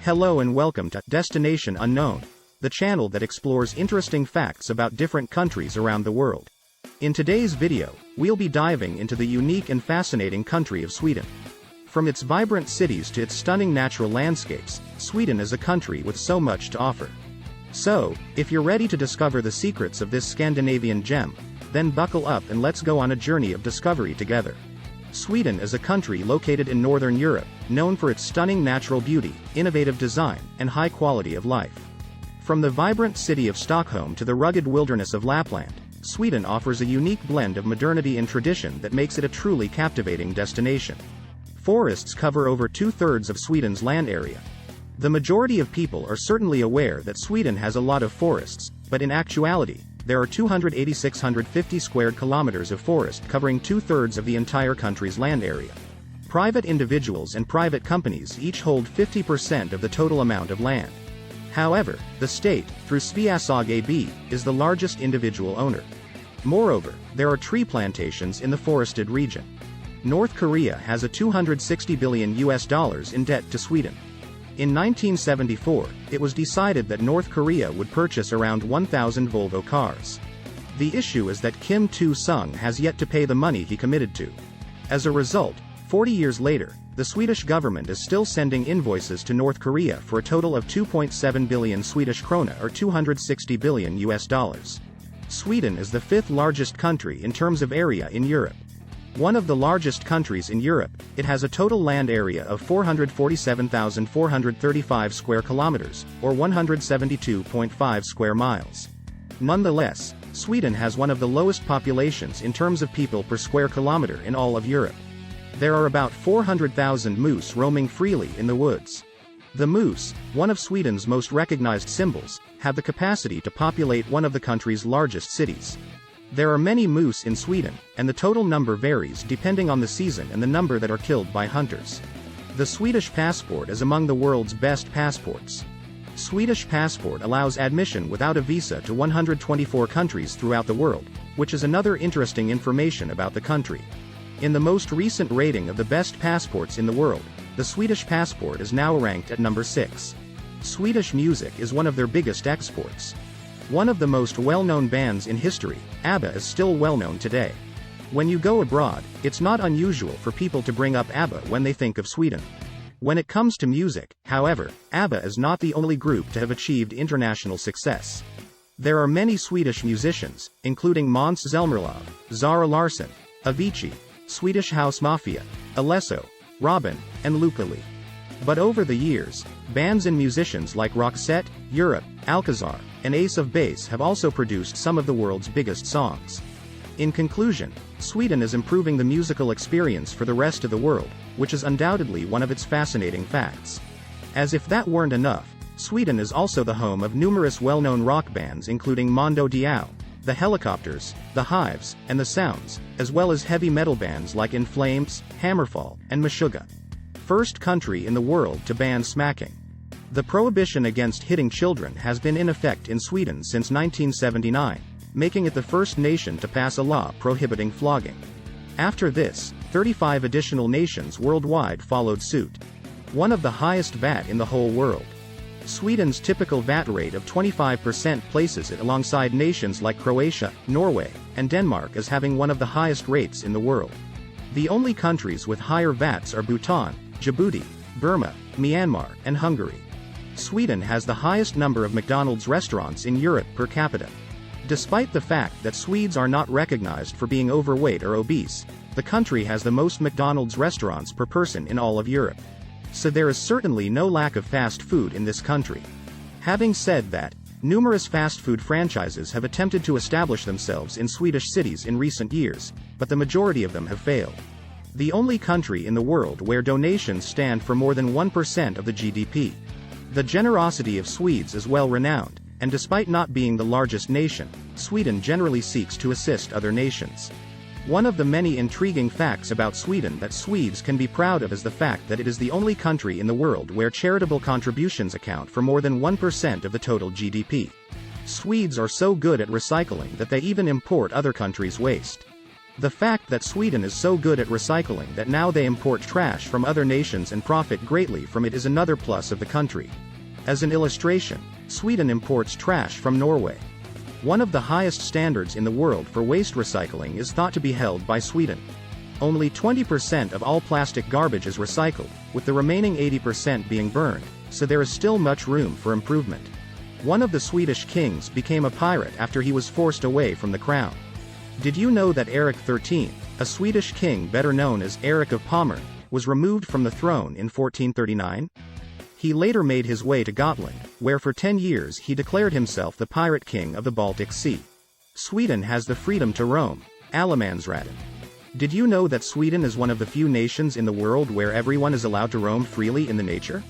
Hello and welcome to Destination Unknown, the channel that explores interesting facts about different countries around the world. In today's video, we'll be diving into the unique and fascinating country of Sweden. From its vibrant cities to its stunning natural landscapes, Sweden is a country with so much to offer. So, if you're ready to discover the secrets of this Scandinavian gem, then buckle up and let's go on a journey of discovery together. Sweden is a country located in Northern Europe, known for its stunning natural beauty, innovative design, and high quality of life. From the vibrant city of Stockholm to the rugged wilderness of Lapland, Sweden offers a unique blend of modernity and tradition that makes it a truly captivating destination. Forests cover over two-thirds of Sweden's land area. The majority of people are certainly aware that Sweden has a lot of forests, but in actuality, there are 286,650 square kilometers of forest covering two-thirds of the entire country's land area. Private individuals and private companies each hold 50% of the total amount of land. However, the state, through Sveaskog AB, is the largest individual owner. Moreover, there are tree plantations in the forested region. North Korea has a $260 billion in debt to Sweden. In 1974, it was decided that North Korea would purchase around 1,000 Volvo cars. The issue is that Kim Il-sung has yet to pay the money he committed to. As a result, 40 years later, the Swedish government is still sending invoices to North Korea for a total of 2.7 billion Swedish krona or $260 billion. Sweden is the fifth largest country in terms of area in Europe. One of the largest countries in Europe, it has a total land area of 447,435 square kilometers, or 172.5 square miles. Nonetheless, Sweden has one of the lowest populations in terms of people per square kilometer in all of Europe. There are about 400,000 moose roaming freely in the woods. The moose, one of Sweden's most recognized symbols, have the capacity to populate one of the country's largest cities. There are many moose in Sweden, and the total number varies depending on the season and the number that are killed by hunters. The Swedish passport is among the world's best passports. Swedish passport allows admission without a visa to 124 countries throughout the world, which is another interesting information about the country. In the most recent rating of the best passports in the world, the Swedish passport is now ranked at number 6. Swedish music is one of their biggest exports. One of the most well-known bands in history, ABBA, is still well-known today. When you go abroad, it's not unusual for people to bring up ABBA when they think of Sweden. When it comes to music, however, ABBA is not the only group to have achieved international success. There are many Swedish musicians, including Måns Zelmerlöw, Zara Larsson, Avicii, Swedish House Mafia, Alesso, Robin, and Luca Lee. But over the years, bands and musicians like Roxette, Europe, Alcazar, and Ace of Base have also produced some of the world's biggest songs. In conclusion, Sweden is improving the musical experience for the rest of the world, which is undoubtedly one of its fascinating facts. As if that weren't enough, Sweden is also the home of numerous well-known rock bands including Mondo Diao, the Helicopters, the Hives, and the Sounds, as well as heavy metal bands like In Flames, Hammerfall, and Meshuggah. First country in the world to ban smacking. The prohibition against hitting children has been in effect in Sweden since 1979, making it the first nation to pass a law prohibiting flogging. After this, 35 additional nations worldwide followed suit. One of the highest VAT in the whole world. Sweden's typical VAT rate of 25% places it alongside nations like Croatia, Norway, and Denmark as having one of the highest rates in the world. The only countries with higher VATs are Bhutan, Djibouti, Burma, Myanmar, and Hungary. Sweden has the highest number of McDonald's restaurants in Europe per capita. Despite the fact that Swedes are not recognized for being overweight or obese, the country has the most McDonald's restaurants per person in all of Europe. So there is certainly no lack of fast food in this country. Having said that, numerous fast food franchises have attempted to establish themselves in Swedish cities in recent years, but the majority of them have failed. The only country in the world where donations stand for more than 1% of the GDP. The generosity of Swedes is well renowned, and despite not being the largest nation, Sweden generally seeks to assist other nations. One of the many intriguing facts about Sweden that Swedes can be proud of is the fact that it is the only country in the world where charitable contributions account for more than 1% of the total GDP. Swedes are so good at recycling that they even import other countries' waste. The fact that Sweden is so good at recycling that now they import trash from other nations and profit greatly from it is another plus of the country. As an illustration, Sweden imports trash from Norway. One of the highest standards in the world for waste recycling is thought to be held by Sweden. Only 20% of all plastic garbage is recycled, with the remaining 80% being burned, so there is still much room for improvement. One of the Swedish kings became a pirate after he was forced away from the crown. Did you know that Erik XIII, a Swedish king better known as Erik of Pommern, was removed from the throne in 1439? He later made his way to Gotland, where for 10 years he declared himself the pirate king of the Baltic Sea. Sweden has the freedom to roam, allemansrätten. Did you know that Sweden is one of the few nations in the world where everyone is allowed to roam freely in the nature?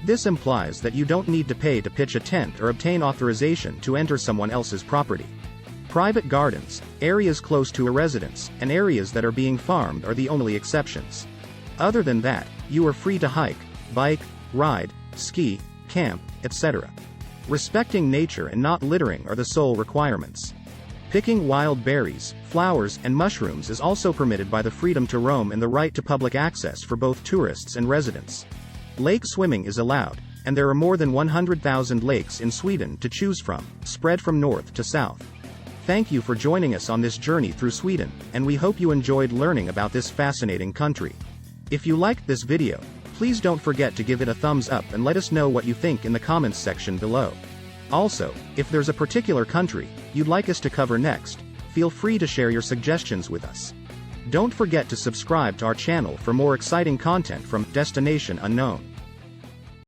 This implies that you don't need to pay to pitch a tent or obtain authorization to enter someone else's property. Private gardens, areas close to a residence, and areas that are being farmed are the only exceptions. Other than that, you are free to hike, bike, ride, ski, camp, etc. Respecting nature and not littering are the sole requirements. Picking wild berries, flowers, and mushrooms is also permitted by the freedom to roam and the right to public access for both tourists and residents. Lake swimming is allowed, and there are more than 100,000 lakes in Sweden to choose from, spread from north to south. Thank you for joining us on this journey through Sweden, and we hope you enjoyed learning about this fascinating country. If you liked this video, please don't forget to give it a thumbs up and let us know what you think in the comments section below. Also, if there's a particular country you'd like us to cover next, feel free to share your suggestions with us. Don't forget to subscribe to our channel for more exciting content from Destination Unknown.